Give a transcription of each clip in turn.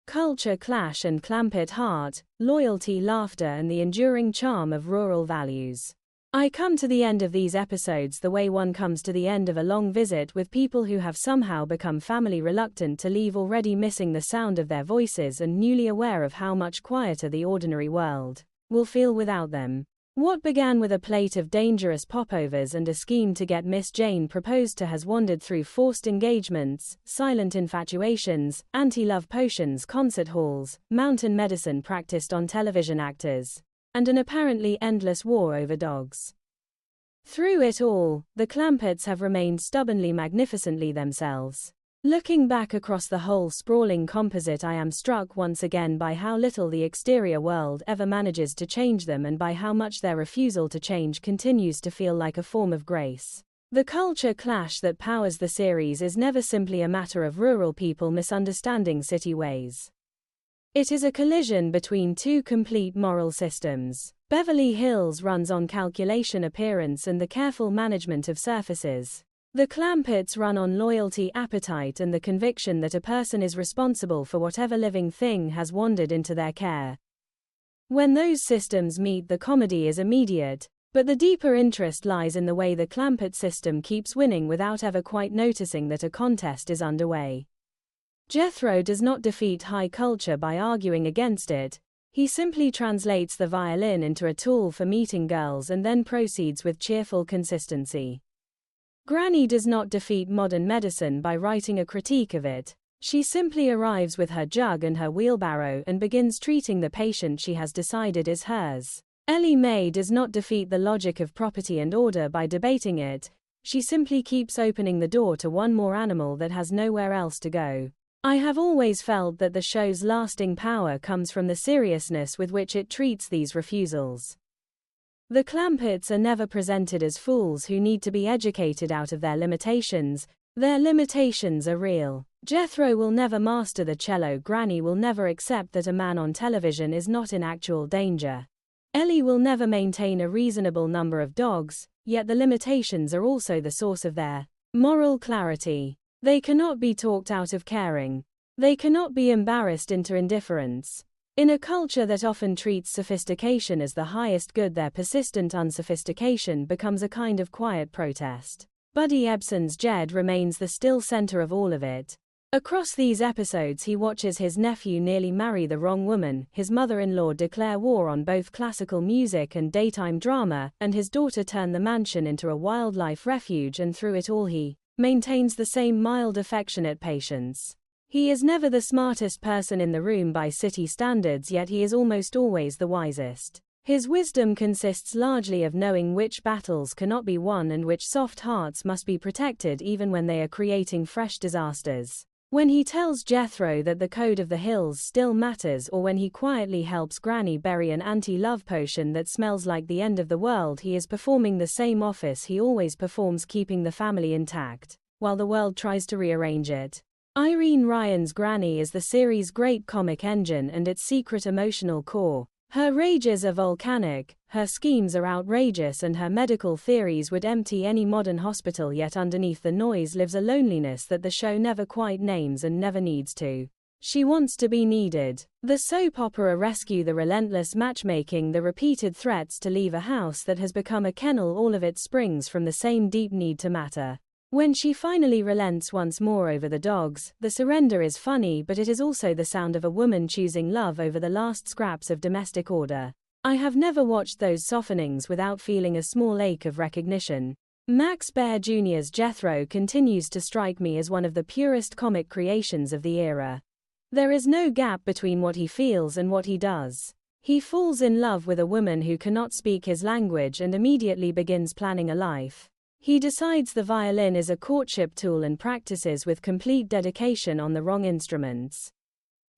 culture clash and Clampett heart, loyalty, laughter and the enduring charm of rural values. I come to the end of these episodes the way one comes to the end of a long visit with people who have somehow become family reluctant to leave, already missing the sound of their voices and newly aware of how much quieter the ordinary world will feel without them. What began with a plate of dangerous popovers and a scheme to get Miss Jane proposed to has wandered through forced engagements, silent infatuations, anti-love potions, concert halls, mountain medicine practiced on television actors, and an apparently endless war over dogs. Through it all, the Clampetts have remained stubbornly magnificently themselves. Looking back across the whole sprawling composite, I am struck once again by how little the exterior world ever manages to change them and by how much their refusal to change continues to feel like a form of grace. The culture clash that powers the series is never simply a matter of rural people misunderstanding city ways. It is a collision between two complete moral systems. Beverly Hills runs on calculation, appearance and the careful management of surfaces. The Clampetts run on loyalty, appetite and the conviction that a person is responsible for whatever living thing has wandered into their care. When those systems meet, the comedy is immediate, but the deeper interest lies in the way the Clampett system keeps winning without ever quite noticing that a contest is underway. Jethro does not defeat high culture by arguing against it. He simply translates the violin into a tool for meeting girls and then proceeds with cheerful consistency. Granny does not defeat modern medicine by writing a critique of it. She simply arrives with her jug and her wheelbarrow and begins treating the patient she has decided is hers. Ellie Mae does not defeat the logic of property and order by debating it. She simply keeps opening the door to one more animal that has nowhere else to go. I have always felt that the show's lasting power comes from the seriousness with which it treats these refusals. The Clampetts are never presented as fools who need to be educated out of their limitations. Their limitations are real. Jethro will never master the cello. Granny will never accept that a man on television is not in actual danger. Ellie will never maintain a reasonable number of dogs, yet the limitations are also the source of their moral clarity. They cannot be talked out of caring. They cannot be embarrassed into indifference. In a culture that often treats sophistication as the highest good, their persistent unsophistication becomes a kind of quiet protest. Buddy Ebsen's Jed remains the still center of all of it. Across these episodes he watches his nephew nearly marry the wrong woman, his mother-in-law declare war on both classical music and daytime drama, and his daughter turn the mansion into a wildlife refuge, and through it all he maintains the same mild, affectionate patience. He is never the smartest person in the room by city standards, yet he is almost always the wisest. His wisdom consists largely of knowing which battles cannot be won and which soft hearts must be protected even when they are creating fresh disasters. When he tells Jethro that the code of the hills still matters, or when he quietly helps Granny bury an anti-love potion that smells like the end of the world, he is performing the same office he always performs, keeping the family intact, while the world tries to rearrange it. Irene Ryan's Granny is the series' great comic engine and its secret emotional core. Her rages are volcanic, her schemes are outrageous, and her medical theories would empty any modern hospital, yet underneath the noise lives a loneliness that the show never quite names and never needs to. She wants to be needed. The soap opera rescue, the relentless matchmaking, the repeated threats to leave a house that has become a kennel, all of it springs from the same deep need to matter. When she finally relents once more over the dogs, the surrender is funny, but it is also the sound of a woman choosing love over the last scraps of domestic order. I have never watched those softenings without feeling a small ache of recognition. Max Baer Jr.'s Jethro continues to strike me as one of the purest comic creations of the era. There is no gap between what he feels and what he does. He falls in love with a woman who cannot speak his language and immediately begins planning a life. He decides the violin is a courtship tool and practices with complete dedication on the wrong instruments.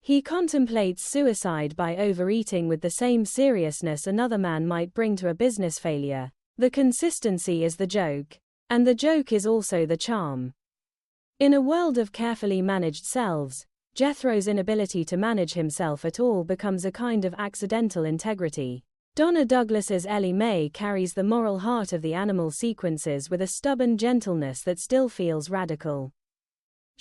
He contemplates suicide by overeating with the same seriousness another man might bring to a business failure. The consistency is the joke. And the joke is also the charm. In a world of carefully managed selves, Jethro's inability to manage himself at all becomes a kind of accidental integrity. Donna Douglas's Ellie Mae carries the moral heart of the animal sequences with a stubborn gentleness that still feels radical.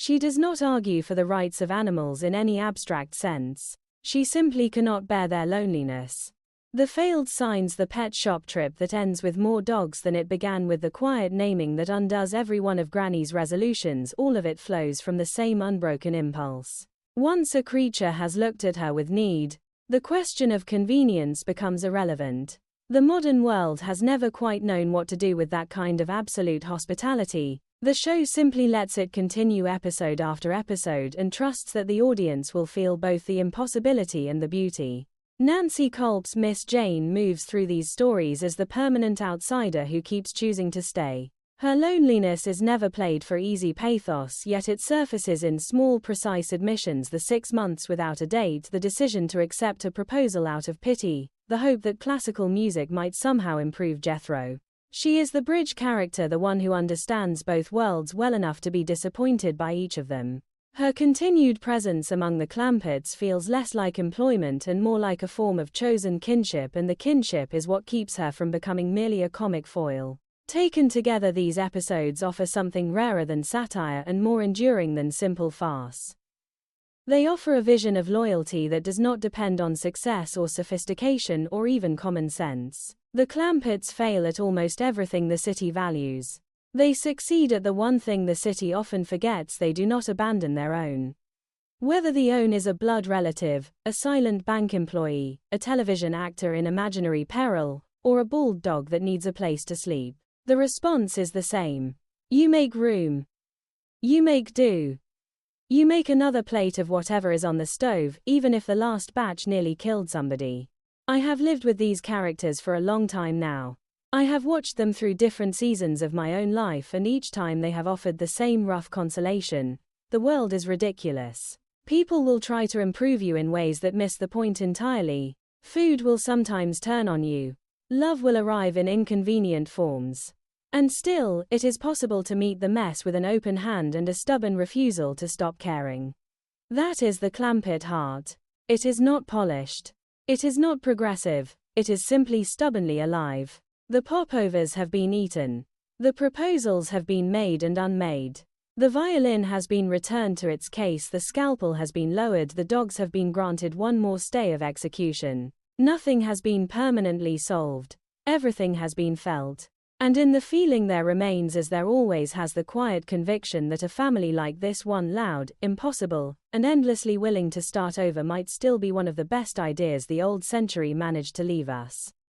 She does not argue for the rights of animals in any abstract sense. She simply cannot bear their loneliness. The failed signs the pet shop trip that ends with more dogs than it began with the quiet naming that undoes every one of Granny's resolutions. All of it flows from the same unbroken impulse. Once a creature has looked at her with need, the question of convenience becomes irrelevant. The modern world has never quite known what to do with that kind of absolute hospitality. The show simply lets it continue episode after episode and trusts that the audience will feel both the impossibility and the beauty. Nancy Culp's Miss Jane moves through these stories as the permanent outsider who keeps choosing to stay. Her loneliness is never played for easy pathos, yet it surfaces in small, precise admissions: the 6 months without a date, the decision to accept a proposal out of pity, the hope that classical music might somehow improve Jethro. She is the bridge character, the one who understands both worlds well enough to be disappointed by each of them. Her continued presence among the Clampetts feels less like employment and more like a form of chosen kinship, and the kinship is what keeps her from becoming merely a comic foil. Taken together, these episodes offer something rarer than satire and more enduring than simple farce. They offer a vision of loyalty that does not depend on success or sophistication or even common sense. The Clampetts fail at almost everything the city values. They succeed at the one thing the city often forgets: they do not abandon their own. Whether the own is a blood relative, a silent bank employee, a television actor in imaginary peril, or a bald dog that needs a place to sleep, the response is the same. You make room. You make do. You make another plate of whatever is on the stove, even if the last batch nearly killed somebody. I have lived with these characters for a long time now. I have watched them through different seasons of my own life, and each time they have offered the same rough consolation: the world is ridiculous. People will try to improve you in ways that miss the point entirely. Food will sometimes turn on you. Love will arrive in inconvenient forms. And still, it is possible to meet the mess with an open hand and a stubborn refusal to stop caring. That is the Clampett heart. It is not polished. It is not progressive. It is simply stubbornly alive. The popovers have been eaten. The proposals have been made and unmade. The violin has been returned to its case, the scalpel has been lowered, the dogs have been granted one more stay of execution. Nothing has been permanently solved. Everything has been felt. And in the feeling there remains, as there always has, the quiet conviction that a family like this, one loud, impossible, and endlessly willing to start over, might still be one of the best ideas the old century managed to leave us.